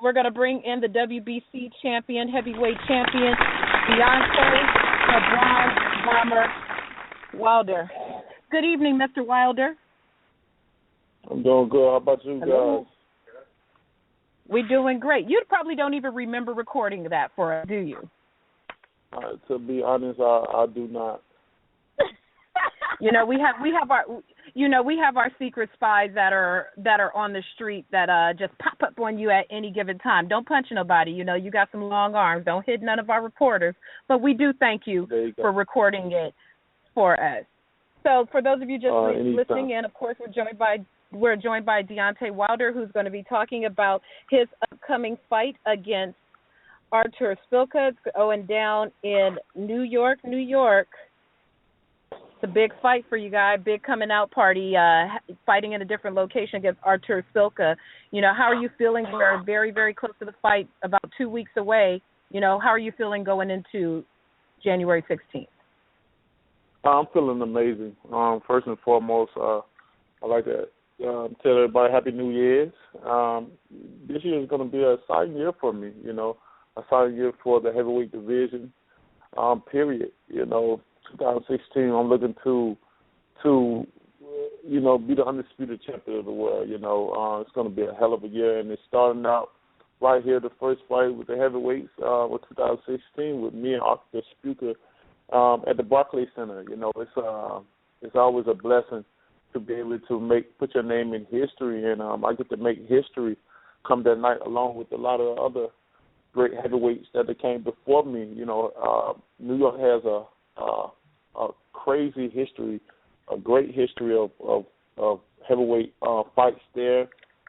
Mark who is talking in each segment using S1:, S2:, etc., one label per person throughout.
S1: we're going to bring in the WBC champion, heavyweight champion, Deontay Bomber Wilder. Good evening, Mr. Wilder.
S2: I'm doing good. How about you guys?
S1: We're doing great. You probably don't even remember recording that for us, do you?
S2: To be honest, I do not.
S1: We have our secret spies that are on the street that just pop up on you at any given time. Don't punch nobody. You got some long arms. Don't hit none of our reporters. But we do thank you for recording it for us. So for those of you just listening in, of course, we're joined by Deontay Wilder, who's going to be talking about his upcoming fight against Artur Szpilka. It's going down in New York. It's a big fight for you guys, big coming out party, fighting in a different location against Artur Szpilka. How are you feeling? We're very, very close to the fight, about 2 weeks away. How are you feeling going into January 16th?
S2: I'm feeling amazing. First and foremost, I'd like to tell everybody Happy New Year's. This year is going to be an exciting year for me, a exciting year for the heavyweight division, period. 2016, I'm looking to be the undisputed champion of the world. It's going to be a hell of a year, and it's starting out right here, the first fight with the heavyweights with 2016 with me and Artur Szpilka at the Barclays Center. It's always a blessing to be able to put your name in history, and I get to make history come that night along with a lot of other great heavyweights that came before me. New York has a crazy history, a great history of heavyweight fights there,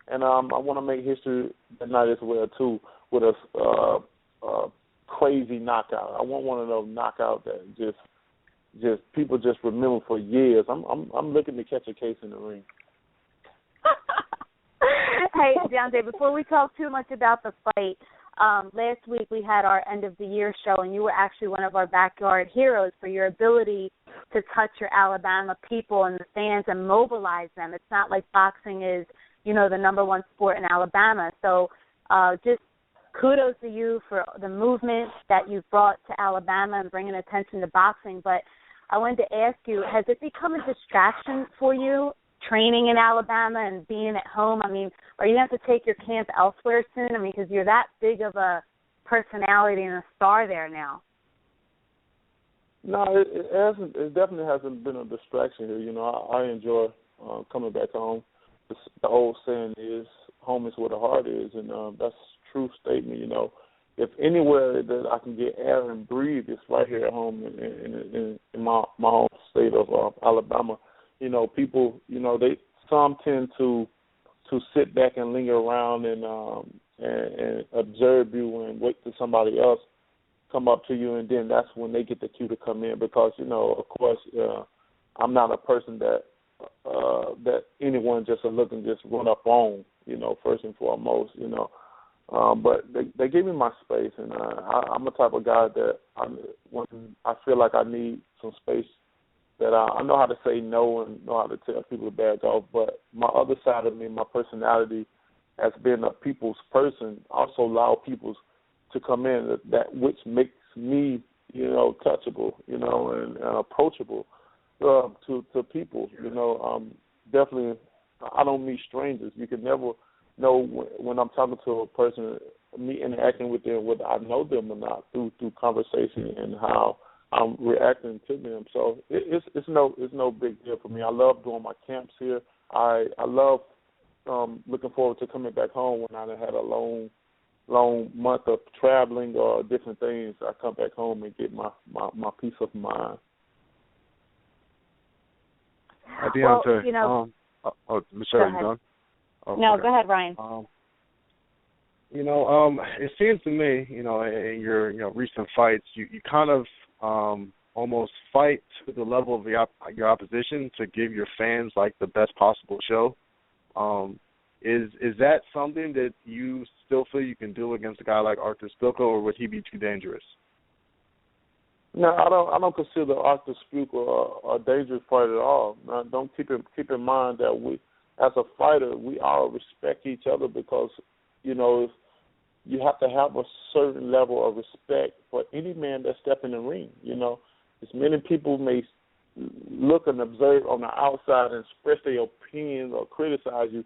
S2: and I want to make history that night as well too with a crazy knockout. I want one of those knockouts that just people just remember for years. I'm looking to catch a case in the ring.
S3: Hey, Jeandra, before we talk too much about the fight, last week we had our end of the year show, and you were actually one of our backyard heroes for your ability to touch your Alabama people and the fans and mobilize them. It's not like boxing is, the number one sport in Alabama. So just kudos to you for the movement that you've brought to Alabama and bringing attention to boxing. But I wanted to ask you, has it become a distraction for you, training in Alabama and being at home? I mean, are you going to have to take your camp elsewhere soon? I mean, because you're that big of a personality and a star there now.
S2: No, it hasn't. It definitely hasn't been a distraction here. I enjoy coming back home. The old saying is, home is where the heart is, and that's a true statement. If anywhere that I can get air and breathe, it's right here at home in my home state of Alabama. People, some tend to sit back and linger around and observe you and wait till somebody else come up to you, and then that's when they get the cue to come in because, of course, I'm not a person that anyone just looking just run up on, first and foremost, but they gave me my space, and I'm the type of guy that when I feel like I need some space, that I know how to say no and know how to tell people to back off. But my other side of me, my personality, as being a people's person, also allow people to come in that which makes me, touchable, and approachable to people. Definitely, I don't meet strangers. You can never know when I'm talking to a person, me interacting with them, whether I know them or not through conversation and how I'm reacting to them. So it's no big deal for me. I love doing my camps here. I love looking forward to coming back home when I had a long month of traveling or different things. I come back home and get my peace of mind.
S4: Deontay, Michelle, you done?
S3: No, go ahead, Ryan.
S4: It seems to me, in your recent fights, you kind of almost fight to the level of your opposition to give your fans the best possible show. Is that something that you still feel you can do against a guy like Artur Szpilka, or would he be too dangerous?
S2: No, I don't consider Artur Szpilka a dangerous fighter at all. Now, don't keep in mind that we, as a fighter, we all respect each other because, you have to have a certain level of respect for any man that step in the ring. As many people may look and observe on the outside and express their opinions or criticize you,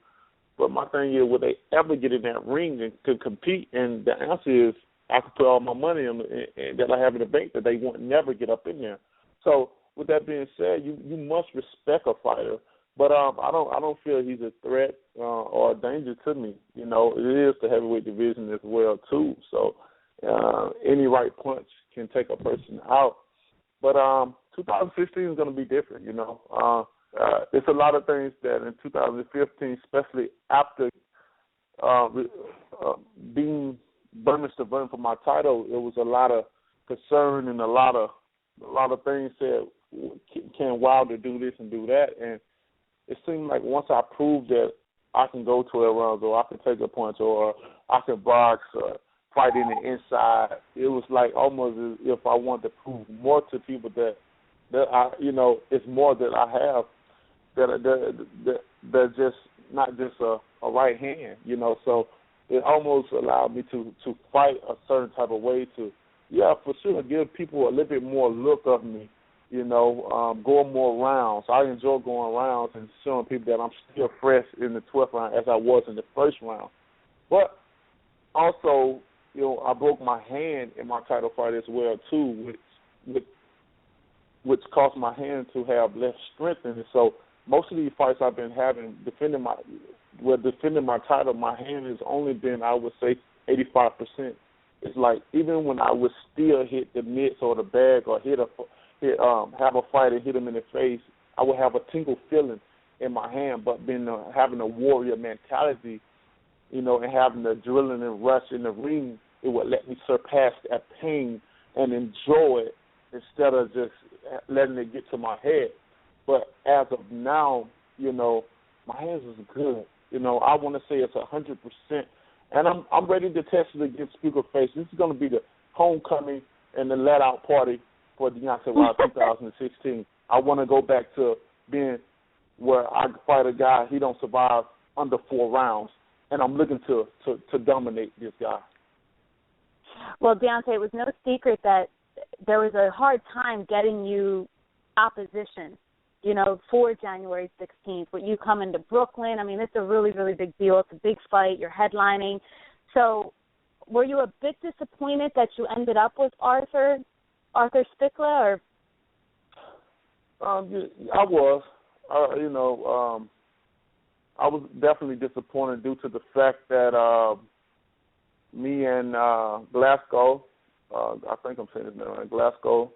S2: but my thing is, will they ever get in that ring and to compete? And the answer is, I could put all my money on and that I have in the bank that they won't never get up in there. So with that being said, you must respect a fighter, but I don't feel he's a threat or a danger to me. It is the heavyweight division as well too. So any right punch can take a person out. But 2016 is going to be different. There's a lot of things that in 2015, especially after being burnished to burn for my title, it was a lot of concern and a lot of things said, can Wilder do this and do that? And it seemed like once I proved that I can go 12 rounds or I can take a punch or I can box or fight in the inside, it was like almost as if I wanted to prove more to people that I, it's more that I have that just not just a right hand, So it almost allowed me to fight a certain type of way to, for sure, give people a little bit more look of me, going more rounds. I enjoy going rounds and showing people that I'm still fresh in the 12th round as I was in the first round. But also, I broke my hand in my title fight as well too, which caused my hand to have less strength in it. So most of these fights I've been having defending my title, my hand has only been, I would say, 85%. It's like even when I would still hit the mitts or the bag or have a fight and hit him in the face, I would have a tingle feeling in my hand. But having a warrior mentality, and having the adrenaline and rush in the ring, it would let me surpass that pain and enjoy it instead of just letting it get to my head. But as of now, my hands is good. I want to say it's 100%. And I'm ready to test it against Szpilka face. This is going to be the homecoming and the let-out party for Deontay Wilder 2016. I want to go back to being where I fight a guy, he don't survive under 4 rounds, and I'm looking to dominate this guy.
S3: Well, Deontay, it was no secret that there was a hard time getting you opposition, for January 16th. With you coming to Brooklyn, I mean, it's a really, really big deal. It's a big fight. You're headlining. So were you a bit disappointed that you ended up with Artur Szpilka? Or?
S2: I was. I was definitely disappointed due to the fact that me and Glasgow, I think I'm saying his name right, Glasgow,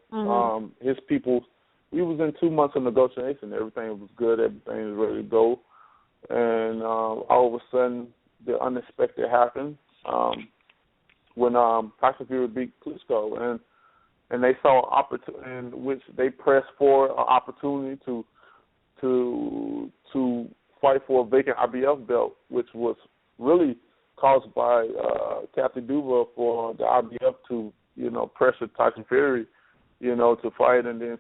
S2: his people, we was in 2 months of negotiation. Everything was good. Everything was ready to go. And all of a sudden, the unexpected happened when Tyson Fury beat Klitschko. And they saw an opportunity in which they pressed for an opportunity to fight for a vacant IBF belt, which was really caused by Captain Duva for the IBF to, pressure Tyson Fury, to fight. And then,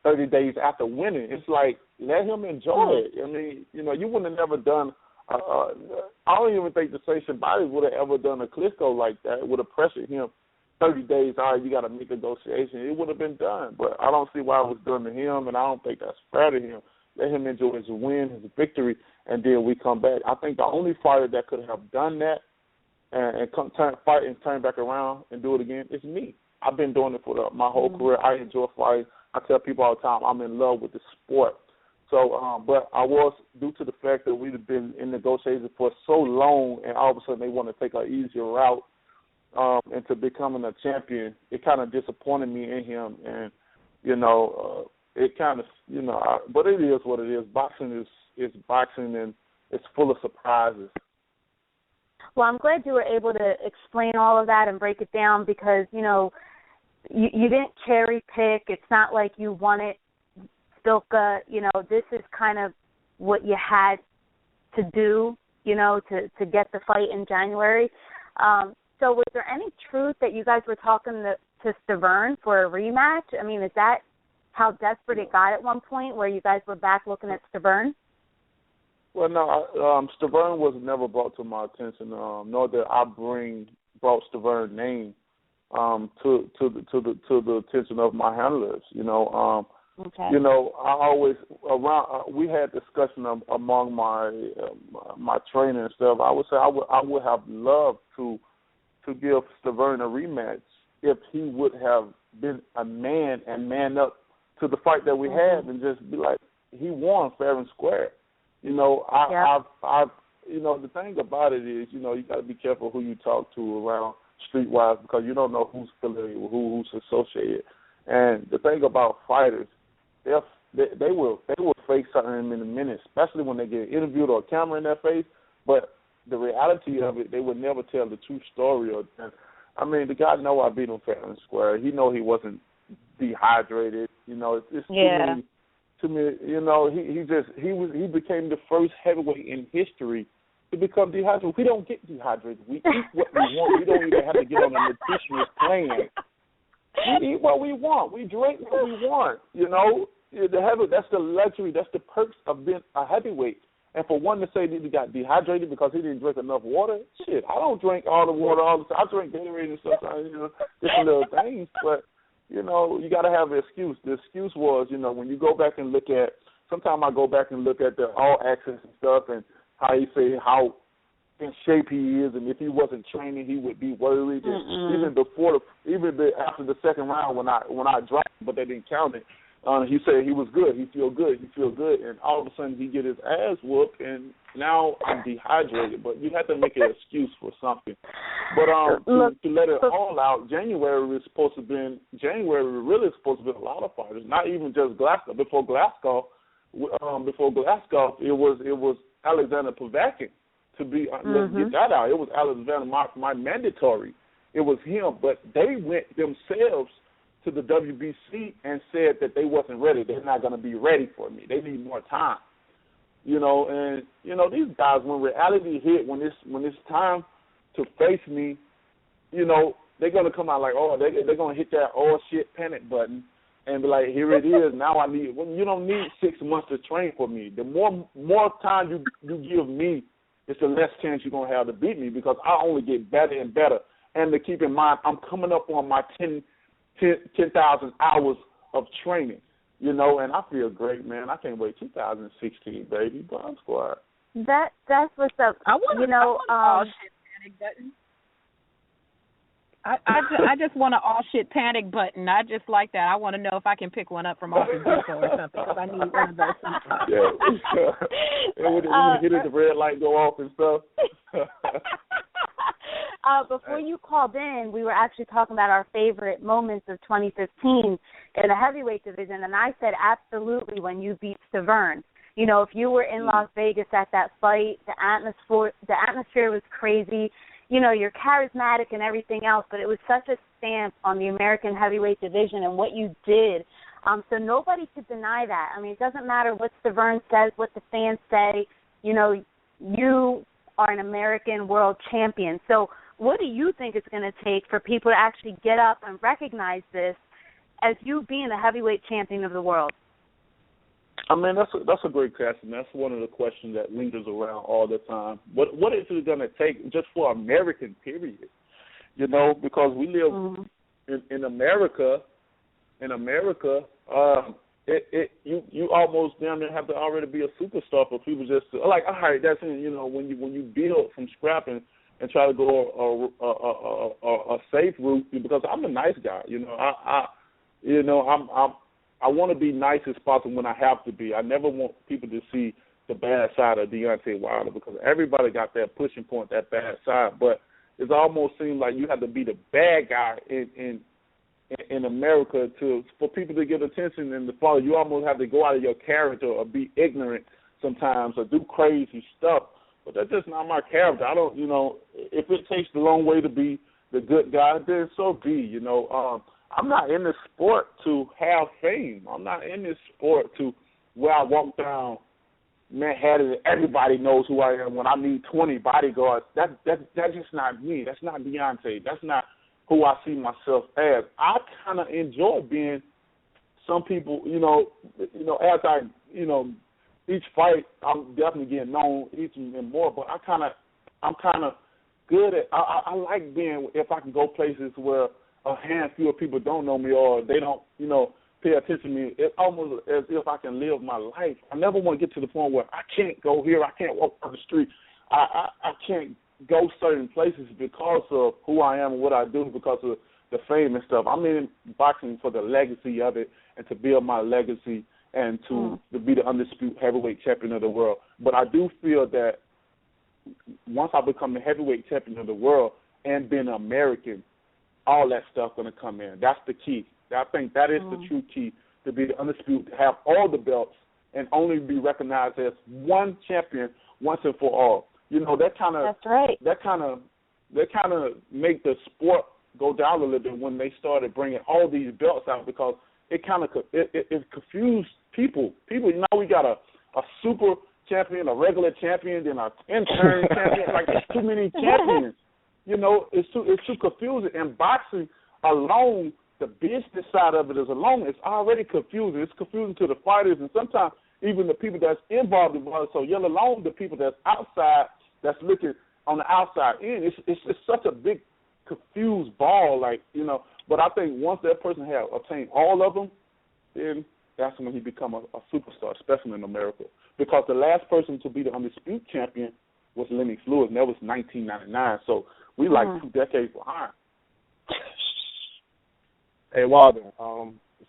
S2: 30 days after winning, it's like, let him enjoy it. I mean, you wouldn't have never done, I don't even think the Station Bodies would have ever done a Klitschko like that. It would have pressured him 30 days, all right, you got to make a negotiation. It would have been done. But I don't see why it was done to him, and I don't think that's fair to him. Let him enjoy his win, his victory, and then we come back. I think the only fighter that could have done that and fight and turn back around and do it again is me. I've been doing it for my whole career. I enjoy fighting. I tell people all the time I'm in love with the sport. So, but I was, due to the fact that we've been in negotiations for so long, and all of a sudden they want to take an easier route into becoming a champion, it kind of disappointed me in him. And, it kind of, but it is what it is. Boxing is boxing, and it's full of surprises.
S3: Well, I'm glad you were able to explain all of that and break it down because, you didn't cherry pick. It's not like you wanted Szpilka. This is kind of what you had to do, to get the fight in January. So was there any truth that you guys were talking to Stavern for a rematch? I mean, is that how desperate it got at one point where you guys were back looking at Stavern?
S2: Well, no, Stavern was never brought to my attention, nor did I brought Stavern's name to the attention of my handlers.
S3: Okay.
S2: I always we had discussion among my trainer and stuff. I would say I would have loved to give Stavern a rematch if he would have been a man and man up to the fight that we had and just be like, he won fair and square. The thing about it is, you got to be careful who you talk to around streetwise because you don't know who's familiar with who's associated. And the thing about fighters, they will face something in a minute, especially when they get interviewed or a camera in their face. But the reality of it, they would never tell the true story. The guy know I beat him fair and square. He know he wasn't dehydrated. It's to me, he became the first heavyweight in history to become dehydrated. We don't get dehydrated. We eat what we want. We don't even have to get on a nutritionist plan. We eat what we want. We drink what we want. That's the luxury. That's the perks of being a heavyweight. And for one to say that he got dehydrated because he didn't drink enough water, shit, I don't drink all the water all the time. I drink Gatorade and sometimes, different little things. But, you got to have an excuse. The excuse was, when you go back and look at, sometimes I go back and look at the All Access and stuff and how he say how in shape he is, and if he wasn't training, he would be worried. And even after the second round when I dropped him, but they didn't count it, he said he was good. He feel good. And all of a sudden he get his ass whooped, and now I'm dehydrated. But you have to make an excuse for something. But to let it all out, January really supposed to be a lot of fighters, not even just Glasgow. Before Glasgow, it was Alexander Povetkin to be. Let's get that out. It was Alexander, my mandatory. It was him, but they went themselves to the WBC and said that they wasn't ready. They're not going to be ready for me. They need more time. And these guys, when reality hit, when it's time to face me, they're going to come out like, they're going to hit that shit panic button and be like, here it is. Now I need. Well, you don't need 6 months to train for me. The more time you give me, it's the less chance you're going to have to beat me because I only get better and better. And to keep in mind, I'm coming up on my 10,000 hours of training, and I feel great, man. I can't wait 2016, baby. Bomb Squad.
S3: That's what's up.
S1: I want all shit panic button. I just want an all shit panic button. I just like that. I want to know if I can pick one up from Office Depot or something because I need one of those sometimes.
S2: Yeah. When you hit the red light go off and stuff.
S3: Before you called in, we were actually talking about our favorite moments of 2015 in the heavyweight division, and I said absolutely when you beat Stavern. If you were in Las Vegas at that fight, the atmosphere was crazy. You're charismatic and everything else, but it was such a stamp on the American heavyweight division and what you did. So nobody could deny that. It doesn't matter what Stavern says, what the fans say. You are an American world champion. So what do you think it's going to take for people to actually get up and recognize this as you being the heavyweight champion of the world?
S2: That's a great question. That's one of the questions that lingers around all the time. What is it going to take just for American period? Because we live in America. In America, you almost damn near have to already be a superstar for people just to, like, all right, that's when you build from scrap and try to go a safe route, because I'm a nice guy. I want to be nice as possible when I have to be. I never want people to see the bad side of Deontay Wilder because everybody got that pushing point, that bad side. But it almost seems like you have to be the bad guy in America for people to get attention and to follow. You almost have to go out of your character or be ignorant sometimes or do crazy stuff. But that's just not my character. I don't, if it takes the long way to be the good guy, then so be, I'm not in this sport to have fame. I'm not in this sport to where I walk down Manhattan and everybody knows who I am when I need 20 bodyguards. That's just not me. That's not Deontay. That's not who I see myself as. I kind of enjoy being some people, as I, each fight, I'm definitely getting known even more. But I'm kind of good at. I like being if I can go places where a handful of people don't know me or they don't, pay attention to me. It's almost as if I can live my life. I never want to get to the point where I can't go here, I can't walk down the street, I can't go certain places because of who I am and what I do, because of the fame and stuff. I'm in boxing for the legacy of it and to build my legacy and to be the undisputed heavyweight champion of the world. But I do feel that once I become the heavyweight champion of the world and being American, all that stuff going to come in. That's the key. I think that is the true key, to be the undisputed, to have all the belts and only be recognized as one champion once and for all. That kind of
S3: That's right.
S2: That kind of make the sport go down a little bit when they started bringing all these belts out, because it kind of it confused people. We got a super champion, a regular champion, then an intern champion. Like, there's too many champions. It's too confusing. And boxing alone, the business side of it is alone, it's already confusing. It's confusing to the fighters and sometimes even the people that's involved in boxing. So let alone the people that's outside, that's looking on the outside in. It's such a big confused ball, But I think once that person has obtained all of them, then that's when he become a superstar, especially in America. Because the last person to be the undisputed champion was Lennox Lewis, and that was 1999. So we like 2 decades behind.
S4: Hey, Wilder,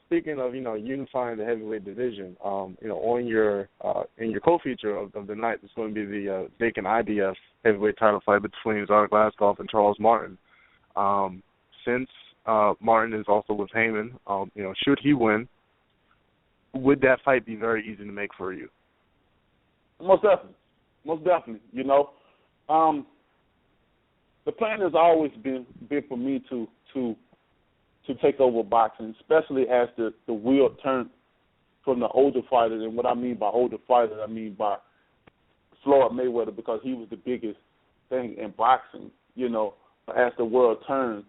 S4: speaking of, unifying the heavyweight division, on your in your co-feature of the night, it's going to be the vacant IBF heavyweight title fight between Zarek Glaskov and Charles Martin. Since Martin is also with Heyman, should he win, would that fight be very easy to make for you?
S2: Most definitely. The plan has always been for me to take over boxing, especially as the wheel turned from the older fighters. And what I mean by older fighters, I mean by Floyd Mayweather, because he was the biggest thing in boxing. As the world turned,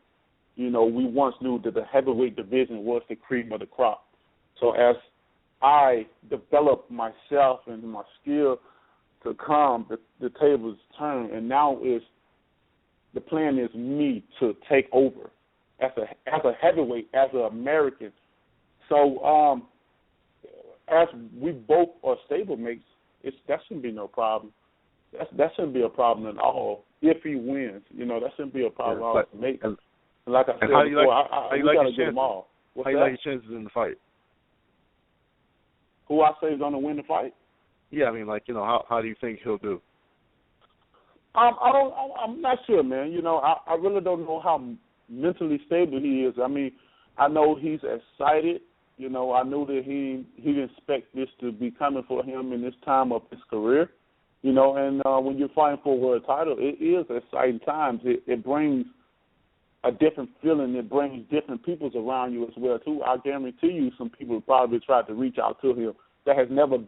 S2: we once knew that the heavyweight division was the cream of the crop. So as I developed myself and my skill to come, the tables turn, and now the plan is me to take over as a heavyweight, as an American. So as we both are stablemates, that shouldn't be no problem. That shouldn't be a problem at all if he wins. That shouldn't be a problem at all to make. And like I said before, we got to get them all.
S4: How you like your chances in the fight?
S2: Who I say is going to win the fight?
S4: Yeah, I mean, how do you think he'll do?
S2: I'm not sure, man. I really don't know how mentally stable he is. I mean, I know he's excited. I know that he didn't expect this to be coming for him in this time of his career. And when you're fighting for a world title, it is exciting times. It brings a different feeling. It brings different peoples around you as well, too. I guarantee you some people probably tried to reach out to him that has never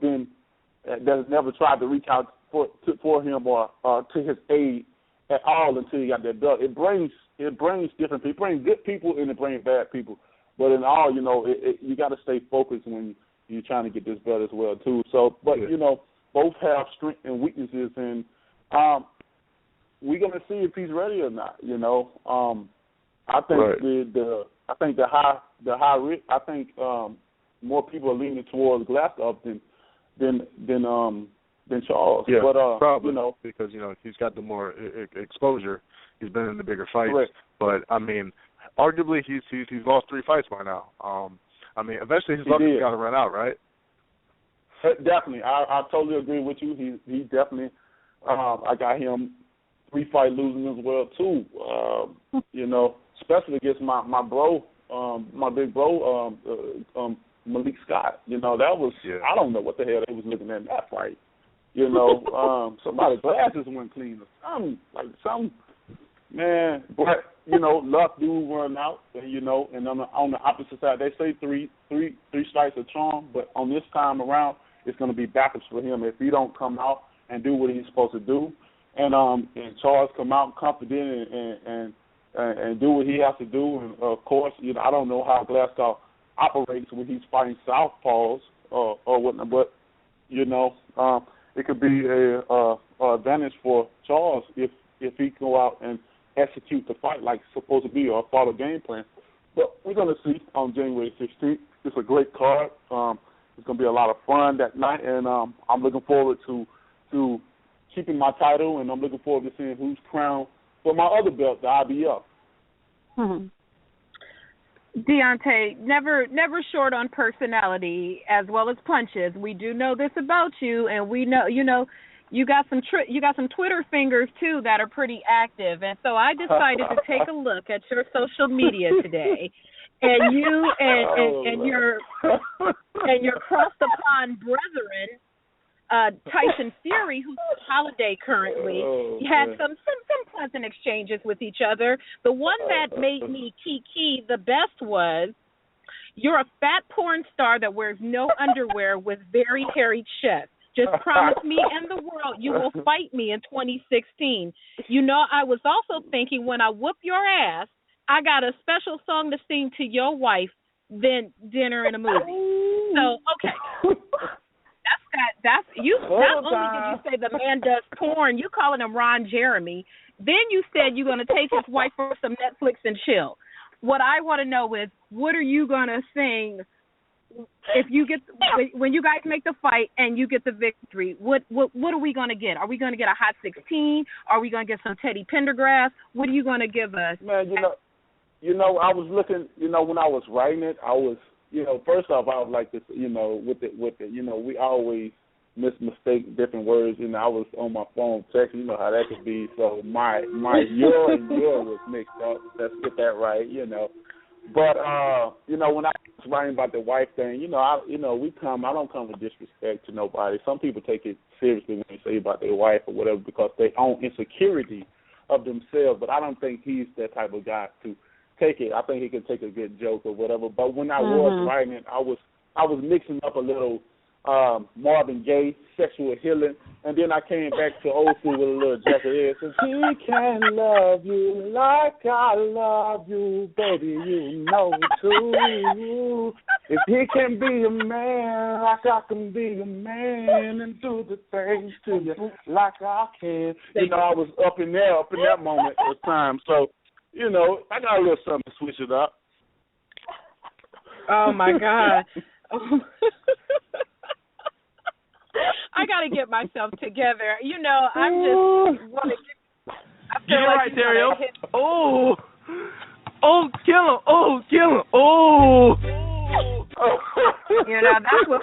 S2: tried to reach out for him or to his aid at all until he got that belt. It brings different people. It brings good people and it brings bad people. But in all, you got to stay focused when you're trying to get this belt as well, too. So, but, both have strengths and weaknesses, and we're going to see if he's ready or not, I think more people are leaning towards Glaskov than Charles.
S4: Yeah,
S2: but
S4: probably, because he's got the more exposure. He's been in the bigger fights.
S2: Correct.
S4: But I mean, arguably he's lost 3 fights by now. I mean, eventually his luck has got to run out, right?
S2: Definitely, I totally agree with you. He definitely. I got him 3 fight losing as well too. Especially against my bro, my big bro, Malik Scott. That was I don't know what the hell they was looking at in that fight. Somebody's glasses went clean or something. Man, but luck do run out, and on the opposite side, they say three strikes a charm, but on this time around, it's going to be backwards for him if he don't come out and do what he's supposed to do, and Charles come out confident and do what he has to do, and of course, I don't know how Glaskov operates when he's fighting southpaws or whatnot, but You know, it could be a advantage for Charles if he go out and execute the fight like it's supposed to be or follow game plan. But we're going to see on January 16th. It's a great card. It's going to be a lot of fun that night, and I'm looking forward to keeping my title, and I'm looking forward to seeing who's crowned for my other belt, the IBF.
S1: Mm-hmm. Deontay, never short on personality as well as punches. We do know this about you, and we know, you got some Twitter fingers too that are pretty active. And so I decided to take a look at your social media today, and you and your cross the pond brethren, Tyson Fury, who's on holiday currently, had some pleasant exchanges with each other. The one that made me kiki the best was, you're a fat porn star that wears no underwear with very hairy chest. Just promise me and the world you will fight me in 2016. I was also thinking, when I whoop your ass, I got a special song to sing to your wife, then dinner and a movie. So, okay. That's you. Not only did you say the man does porn, you calling him Ron Jeremy. Then you said you're going to take his wife for some Netflix and chill. What I want to know is, what are you going to sing if you get when you guys make the fight and you get the victory? What are we going to get? Are we going to get a Hot 16? Are we going to get some Teddy Pendergrass? What are you going to give us?
S2: Man, I was looking. When I was writing it, I was. First off, I was like this, with it, we always mistake different words. I was on my phone texting, how that could be. So my your and your was mixed up. Let's get that right, But, when I was writing about the wife thing, I don't come with disrespect to nobody. Some people take it seriously when they say about their wife or whatever because they own insecurity of themselves. But I don't think he's that type of guy to take it. I think he can take a good joke or whatever. But when I was writing it, I was mixing up a little Marvin Gaye, sexual healing, and then I came back to old school with a little Jagged Edge. Says, he can love you like I love you, baby, you know too. If he can be a man like I can be a man and do the things to you like I can. I was up in that moment at the time. So, I got a little something to switch it up.
S1: Oh, my God. I got to get myself together. I'm just want to get... I feel like
S5: right, Dario. Oh, kill him. Oh, kill him. Oh.
S1: That's what...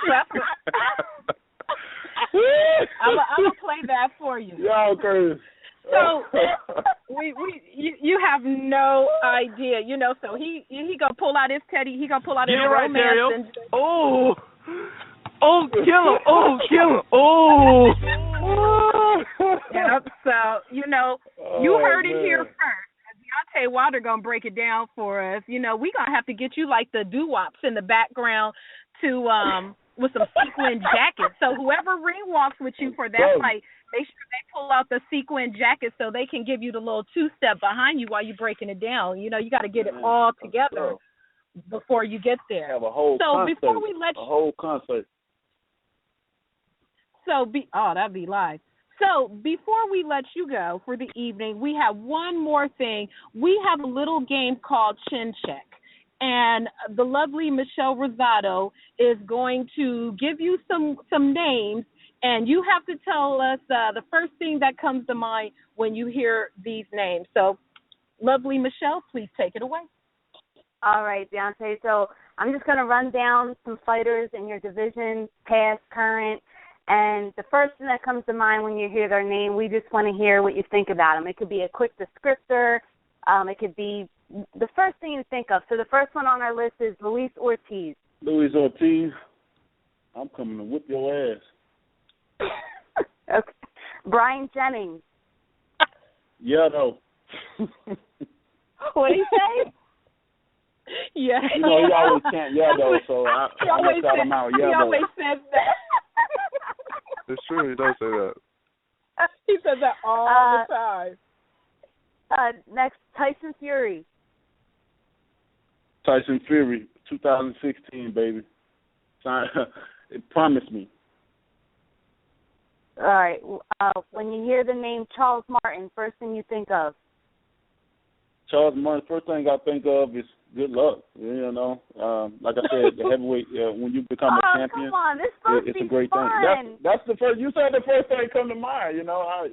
S1: I'm going to play that for you.
S2: Yeah, okay.
S1: So you have no idea, So he gonna pull out his Teddy. He gonna pull out his romance.
S5: Dario. And kill him! Oh, kill him! Oh.
S1: Yep. So you heard it here first. Deontay Wilder gonna break it down for us. We gonna have to get you like the doo-wops in the background to with some sequin jackets. So whoever ring walks with you for that fight, make sure they pull out the sequin jacket so they can give you the little two-step behind you while you're breaking it down. You got to get it all together before you get there.
S2: Have a whole concert.
S1: Before we let
S2: a whole concert.
S1: That'd be live. So before we let you go for the evening, we have one more thing. We have a little game called Chin Check. And the lovely Michelle Rosado is going to give you some names, and you have to tell us the first thing that comes to mind when you hear these names. So, lovely Michelle, please take it away.
S3: All right, Deontay. So I'm just going to run down some fighters in your division, past, current, and the first thing that comes to mind when you hear their name, we just want to hear what you think about them. It could be a quick descriptor. It could be the first thing you think of. So the first one on our list is Luis Ortiz.
S2: Luis Ortiz, I'm coming to whip your ass.
S3: Okay. Brian Jennings.
S2: Yeah, though.
S3: What did he say?
S1: Yeah.
S2: He always can't though, so I just got him out.
S1: He always says that.
S4: It's true, he does say that.
S1: He says that all the time.
S3: Next, Tyson Fury.
S2: Tyson Fury, 2016, baby. Promise me.
S3: All right. When you hear the name Charles Martin, first thing you think of?
S2: Charles Martin, first thing I think of is good luck. You know, like I said, the heavyweight, when you become a champion,
S3: come on. This supposed to
S2: it's
S3: be
S2: a great
S3: fun.
S2: thing. That's the first. You said the first thing come to mind. You know,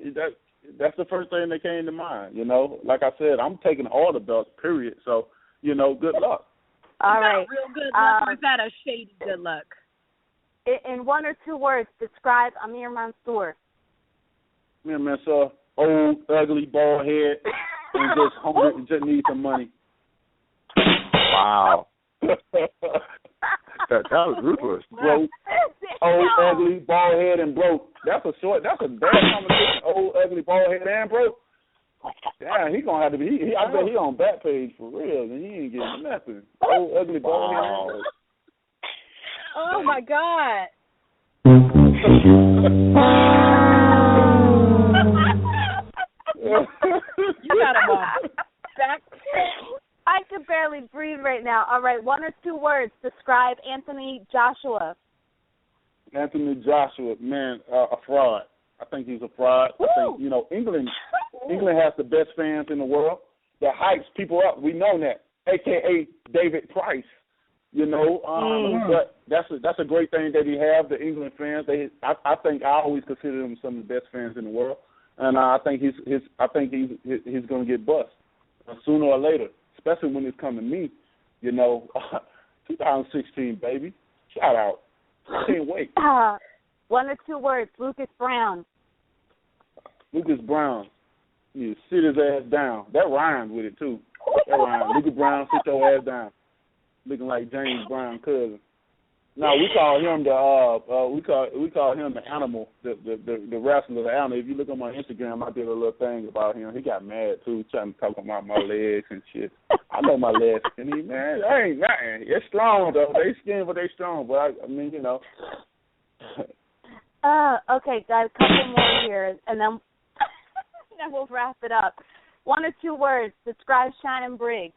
S2: that's the first thing that came to mind. You know, like I said, I'm taking all the belts. Period. So, you know, good luck.
S3: All right.
S1: Is that real good luck, or is that a shady good luck?
S3: In one or two words, describe Amir Mansour.
S2: Amir Mansour, old, ugly, bald head, and just hungry and just need some money.
S4: Wow. that was ruthless.
S2: Broke, old, ugly, bald head, and broke. That's a bad combination. Old, ugly, bald head, and broke. Yeah, he gonna have to be. I bet he on back page for real, and he ain't getting nothing. Old, ugly, bald head, and broke.
S1: Oh my God. You got him on back.
S3: I could barely breathe right now. All right, one or two words. Describe Anthony Joshua.
S2: Anthony Joshua, man, a fraud. I think he's a fraud.
S3: Woo!
S2: I think, you know, England has the best fans in the world that hypes people up. We know that, a.k.a. David Price. You know, but that's a great thing that he have. The England fans, I think I always consider them some of the best fans in the world, and I think he's going to get bust sooner or later, especially when it's come to me. You know, 2016, baby, shout out. I can't wait.
S3: One or two words. Lucas Brown.
S2: Lucas Brown, you sit his ass down. That rhymes with it too. That rhymes. Lucas Brown, sit your ass down. Looking like James Brown's cousin. No, we call him we call him the animal, the wrestler, the animal. If you look on my Instagram, I did a little thing about him. He got mad too, trying to talk about my legs and shit. I know my legs skinny, man. That ain't nothing. It's strong though. They skinny, but they strong. But I mean, you know.
S3: Okay, guys, a couple more here, and then we'll wrap it up. One or two words. Describe Shannon Briggs.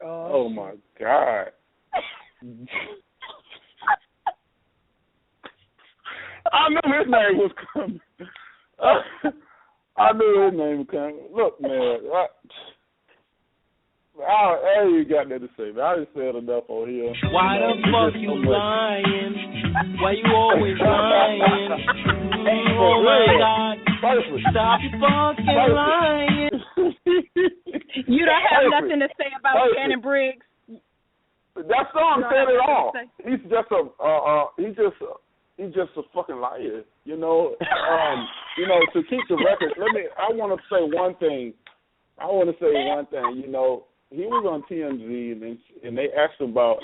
S2: Oh my God. I knew his name was coming. I knew his name was coming. Look, man, I ain't got nothing to say, man. I just said enough on here.
S5: Why the fuck you lying? Why you always lying? Oh my God. Stop your fucking lying.
S1: You don't have nothing to say about Shannon Briggs.
S2: That song said it all. He's just a fucking liar. You know, to keep the record, I want to say one thing. You know, he was on TMZ and they asked him about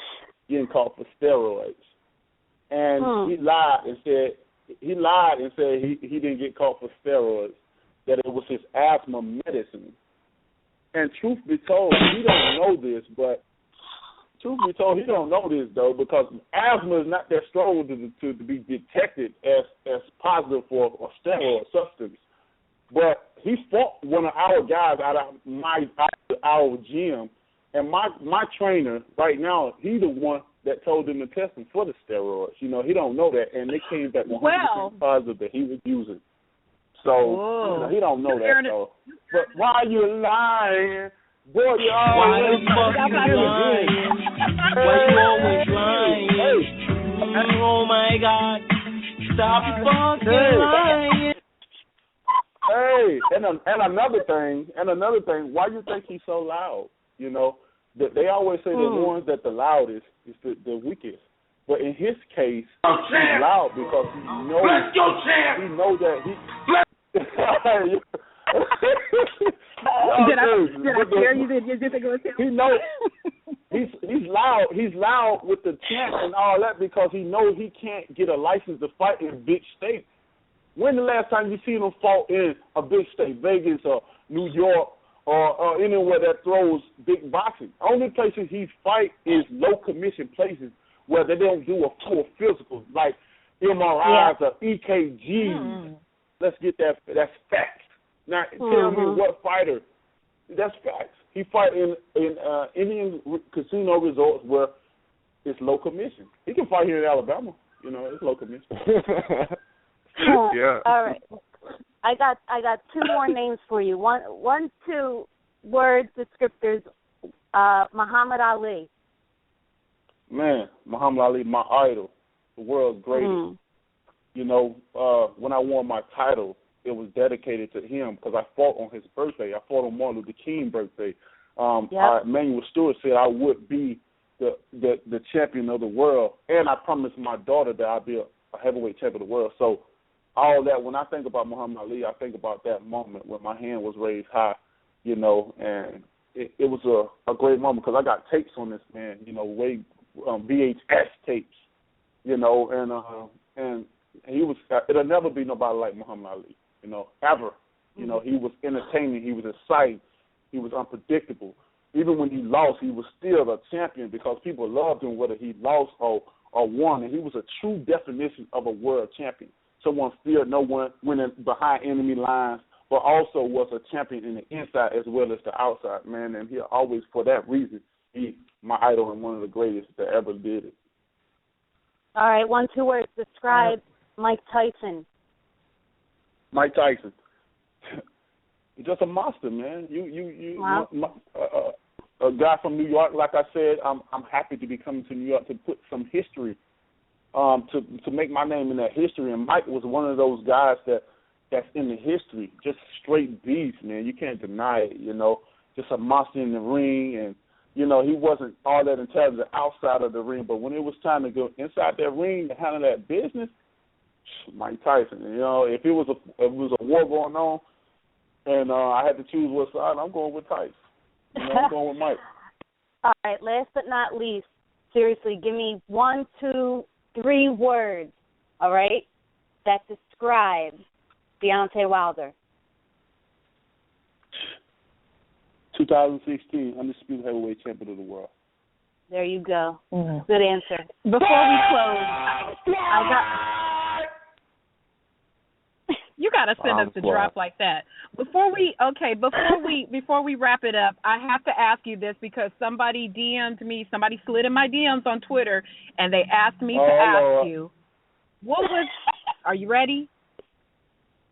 S2: getting caught for steroids, and he lied and said he didn't get caught for steroids, that it was his asthma medicine. And truth be told, he don't know this, though, because asthma is not that strong to be detected as positive for a steroid substance. But he fought one of our guys out of our gym, and my trainer right now, he the one that told him to test him for the steroids. You know, he don't know that, and they came back 100% positive that he was using. So he don't know that though. But why you lying? Boy, you always lying.
S5: Why you always lying? Oh my God. Stop your fucking lying.
S2: Hey, and another thing, why you think he's so loud? You know, they always say the ones that the loudest is the weakest. But in his case, he's loud because he knows that he.
S1: Did I scare you? Did you think it was him?
S2: He knows he's loud. He's loud with the chant and all that because he knows he can't get a license to fight in big states. When the last time you seen him fought in a big state, Vegas or New York or anywhere that throws big boxing? Only places he fight is low commission places where they don't do a full physical like MRIs or EKGs. Let's get that. That's facts. Now tell me what fighter. That's facts. He fight in Indian casino resorts where it's low commission. He can fight here in Alabama. You know, it's low commission.
S4: Yeah.
S3: All right. I got two more names for you. One, 2 words, descriptors. Muhammad Ali.
S2: Man, Muhammad Ali, my idol, the world's greatest. You know, when I won my title, it was dedicated to him because I fought on his birthday. I fought on Martin Luther King's birthday. Emanuel Stewart said I would be the champion of the world, and I promised my daughter that I'd be a heavyweight champion of the world. So all that, when I think about Muhammad Ali, I think about that moment when my hand was raised high, you know, and it was a great moment because I got tapes on this man, you know, VHS tapes, you know, and he was, it'll never be nobody like Muhammad Ali, you know, ever. You know, he was entertaining, he was exciting, he was unpredictable. Even when he lost, he was still a champion because people loved him whether he lost or won, and he was a true definition of a world champion. Someone feared no one, went behind enemy lines, but also was a champion in the inside as well as the outside, man. And he always, for that reason, he's my idol and one of the greatest that ever did it.
S3: All right, 1, 2 words. Describe Mike Tyson.
S2: Mike Tyson. Just a monster, man.
S3: Wow.
S2: A guy from New York, like I said, I'm happy to be coming to New York to put some history, to make my name in that history. And Mike was one of those guys that's in the history, just straight beast, man. You can't deny it, you know. Just a monster in the ring, and you know he wasn't all that intelligent outside of the ring, but when it was time to go inside that ring to handle that business, Mike Tyson. You know, if it was a war going on, and I had to choose what side, I'm going with Tyson. You know, I'm going with Mike.
S3: All right, last but not least, seriously, give me 1, 2, 3 words, all right, that describe Deontay Wilder.
S2: 2016, undisputed heavyweight champion of the world.
S3: There you go. Mm-hmm. Good answer.
S1: Before we close, you got to send us the drop like that. Before we wrap it up, I have to ask you this because somebody DM'd me, somebody slid in my DMs on Twitter, and they asked me to ask you, are you ready?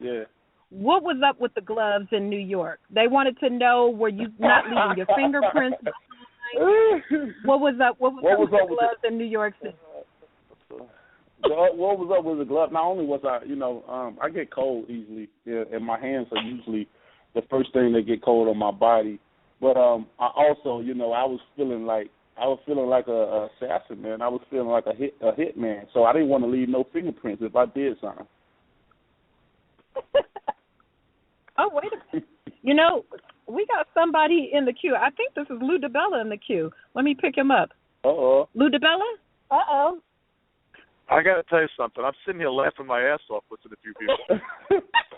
S2: Yeah.
S1: What was up with the gloves in New York? They wanted to know, were you not leaving your fingerprints behind? What was up with the gloves in New York City?
S2: What was up with the glove? Not only was I, you know, I get cold easily, and my hands are usually the first thing that get cold on my body. But I also, you know, I was feeling like a assassin, man. I was feeling like a hit man. So I didn't want to leave no fingerprints if I did something.
S1: Oh, wait a minute. You know, we got somebody in the queue. I think this is Lou DiBella in the queue. Let me pick him up.
S2: Uh-oh.
S1: Lou DiBella?
S3: Uh-oh.
S4: I got to tell you something. I'm sitting here laughing my ass off listening to you people.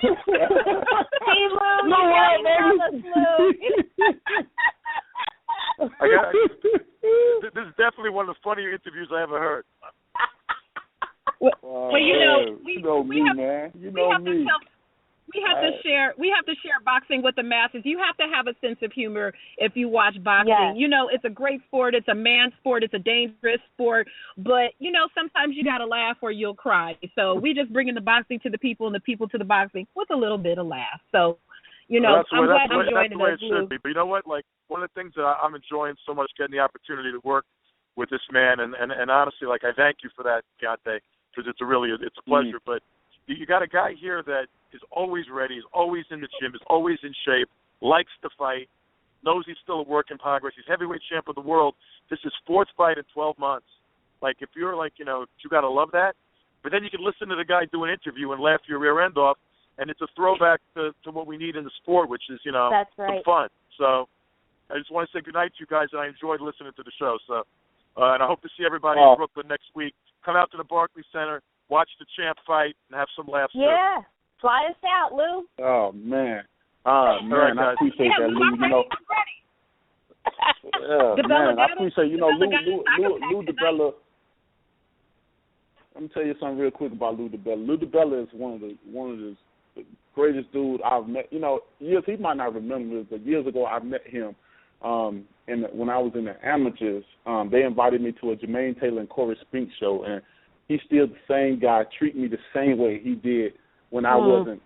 S3: Hey, Lou.
S2: No way,
S4: This is definitely one of the funnier interviews I ever heard.
S1: Well, you know,
S2: we
S1: have to share boxing with the masses. You have to have a sense of humor if you watch boxing.
S3: Yes.
S1: You know, it's a great sport. It's a man's sport. It's a dangerous sport. But, you know, sometimes you got to laugh or you'll cry. So we just bringing the boxing to the people and the people to the boxing with a little bit of laugh. So, you know, I'm glad you're joining us, Lou.
S4: But you know what? Like, one of the things that I'm enjoying so much, getting the opportunity to work with this man. And honestly, like, I thank you for that, Deontay, because it's a pleasure. But you got a guy here that is always ready, is always in the gym, is always in shape, likes to fight, knows he's still a work in progress. He's heavyweight champ of the world. This is 4th fight in 12 months. Like, if you're like, you know, you got to love that. But then you can listen to the guy do an interview and laugh your rear end off, and it's a throwback to what we need in the sport, which is, you know, some fun. So I just want to say goodnight to you guys, and I enjoyed listening to the show. So, and I hope to see everybody in Brooklyn next week. Come out to the Barclays Center, watch the champ fight, and have some laughs.
S3: Yeah. Too. Fly us out, Lou.
S2: Oh, man. I appreciate that, Lou.
S1: I'm ready.
S2: I appreciate, you know, Lou DiBella. Let me tell you something real quick about Lou DiBella. Lou DiBella is one of the greatest dudes I've met. You know, he might not remember this, but years ago I met him when I was in the amateurs. They invited me to a Jermaine Taylor and Corey Spink show, and he's still the same guy, treat me the same way he did when I wasn't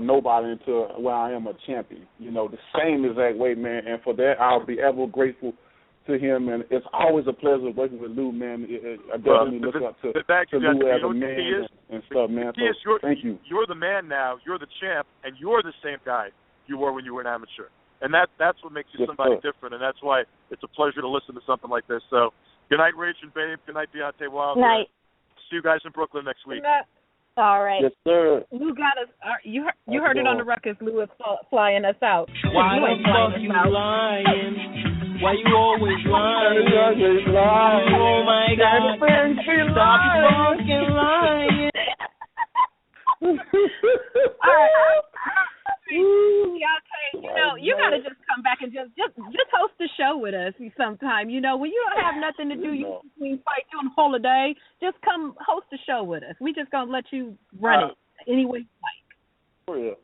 S2: nobody until where I am a champion. You know, the same exact way, man. And for that, I'll be ever grateful to him. And it's always a pleasure working with Lou, man. I definitely look up to Lou as a man and stuff, man. So thank you.
S6: You're the man now. You're the champ, and you're the same guy you were when you were an amateur. And that's what makes you somebody different, and that's why it's a pleasure to listen to something like this. So good night, Rach and Babe. Good night, Deontay Wilder.
S3: Good night.
S6: See you guys in Brooklyn next week.
S3: All right.
S2: Yes, sir.
S1: Lou got us. You heard it on the Ruckus. Lou is flying us out.
S5: Why the fuck you lying? Why you always lying? Oh my God! Stop fucking lying.
S1: All right. Deontay, you gotta just come back and just host the show with us sometime. You know, when you don't have nothing to do, you between fight doing a whole day, just come host the show with us. We just gonna let you run it any way you like.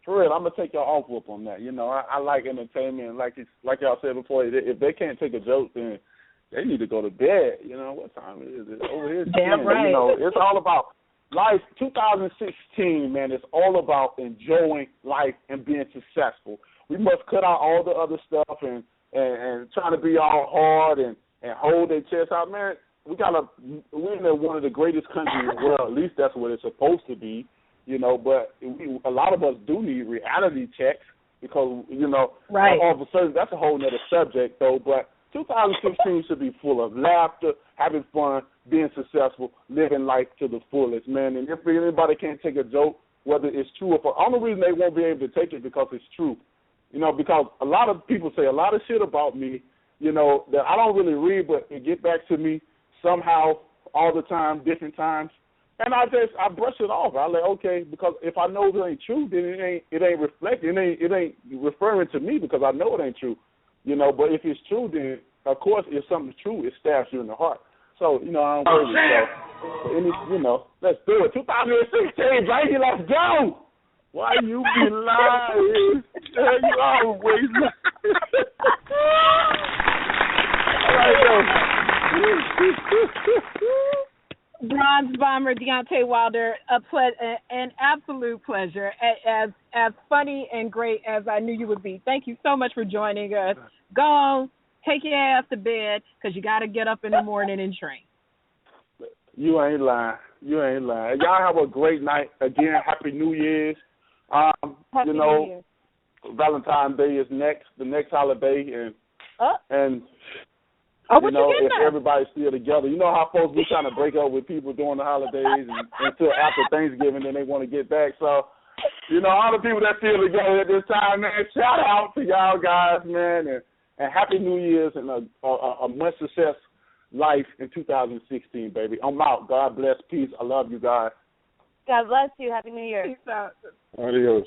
S2: For real, I'm gonna take y'all off whoop on that. You know, I like entertainment. Like y'all said before, if they can't take a joke, then they need to go to bed. You know, what time is it? Over here.
S1: Damn right.
S2: You know, it's all about life. 2016, man, it's all about enjoying life and being successful. We must cut out all the other stuff and trying to be all hard and hold their chest out, man. We're in one of the greatest countries in the world. At least that's what it's supposed to be, you know. But a lot of us do need reality checks because, you know, all of a sudden that's a whole nother subject, though. But 2016 should be full of laughter, having fun, being successful, living life to the fullest, man. And if anybody can't take a joke, whether it's true or false, the only reason they won't be able to take it because it's true. You know, because a lot of people say a lot of shit about me, you know, that I don't really read, but it get back to me somehow all the time, different times. And I brush it off. I like, okay, because if I know it ain't true, then it ain't reflecting, it ain't referring to me because I know it ain't true. You know, but if it's true, then of course if something's true, it stabs you in the heart. So, you know, I don't worry. So, you know, let's do it. 2016, baby, let's go. Why you be lying? You always lying. All right,
S1: Bronze Bomber Deontay Wilder, an absolute pleasure. As funny and great as I knew you would be. Thank you so much for joining us. Go on, take your ass to bed because you got to get up in the morning and train.
S2: You ain't lying. Y'all have a great night. Again, Happy New Year's.
S3: Happy New Year.
S2: Valentine's Day is the next holiday, and
S1: you know,
S2: if everybody's still together, you know how folks be trying to break up with people during the holidays and until after Thanksgiving, then they want to get back. So, you know, all the people that still together at this time, man, shout out to y'all guys, man, and Happy New Year's and a much success life in 2016, baby. I'm out. God bless. Peace. I love you guys.
S3: God bless you. Happy New Year.
S1: Peace out.
S2: Adios.